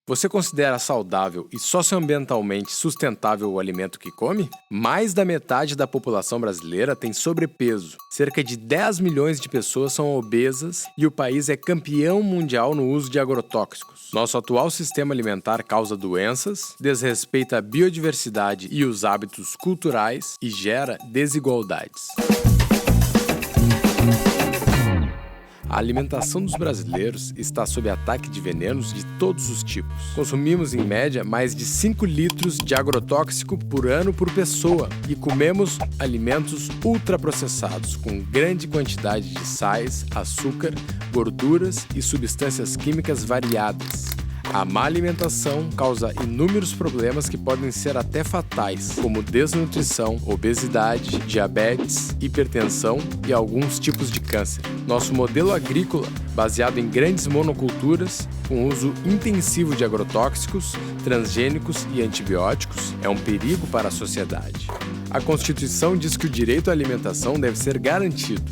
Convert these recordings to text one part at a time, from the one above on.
Você considera saudável e socioambientalmente sustentável o alimento que come? Mais da metade da população brasileira tem sobrepeso. Cerca de 10 milhões de pessoas são obesas e o país é campeão mundial no uso de agrotóxicos. Nosso atual sistema alimentar causa doenças, desrespeita a biodiversidade e os hábitos culturais e gera desigualdades. A alimentação dos brasileiros está sob ataque de venenos de todos os tipos. Consumimos, em média, mais de 5 litros de agrotóxico por ano por pessoa e comemos alimentos ultraprocessados com grande quantidade de sais, açúcar, gorduras e substâncias químicas variadas. A má alimentação causa inúmeros problemas que podem ser até fatais, como desnutrição, obesidade, diabetes, hipertensão e alguns tipos de câncer. Nosso modelo agrícola, baseado em grandes monoculturas, com uso intensivo de agrotóxicos, transgênicos e antibióticos, é um perigo para a sociedade. A Constituição diz que o direito à alimentação deve ser garantido.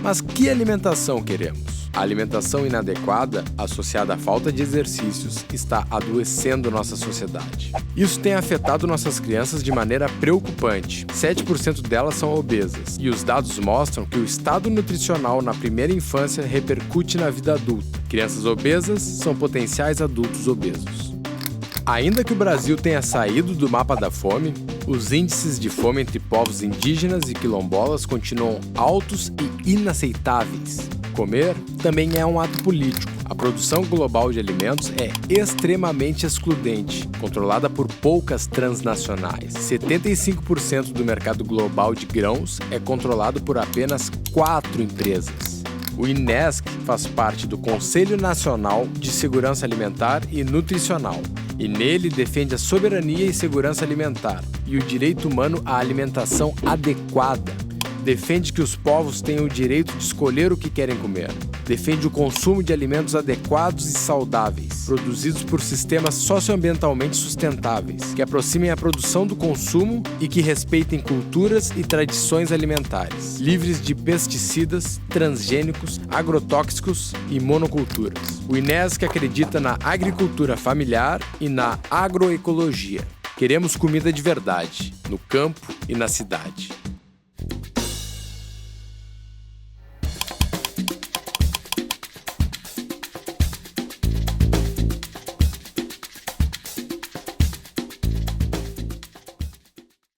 Mas que alimentação queremos? A alimentação inadequada, associada à falta de exercícios, está adoecendo nossa sociedade. Isso tem afetado nossas crianças de maneira preocupante. 7% delas são obesas, e os dados mostram que o estado nutricional na primeira infância repercute na vida adulta. Crianças obesas são potenciais adultos obesos. Ainda que o Brasil tenha saído do mapa da fome, os índices de fome entre povos indígenas e quilombolas continuam altos e inaceitáveis. Comer também é um ato político. A produção global de alimentos é extremamente excludente, controlada por poucas transnacionais. 75% do mercado global de grãos é controlado por apenas 4 empresas. O INESC faz parte do Conselho Nacional de Segurança Alimentar e Nutricional, e nele defende a soberania e segurança alimentar e o direito humano à alimentação adequada. Defende que os povos tenham o direito de escolher o que querem comer. Defende o consumo de alimentos adequados e saudáveis, produzidos por sistemas socioambientalmente sustentáveis, que aproximem a produção do consumo e que respeitem culturas e tradições alimentares, livres de pesticidas, transgênicos, agrotóxicos e monoculturas. O INESC acredita na agricultura familiar e na agroecologia. Queremos comida de verdade, no campo e na cidade.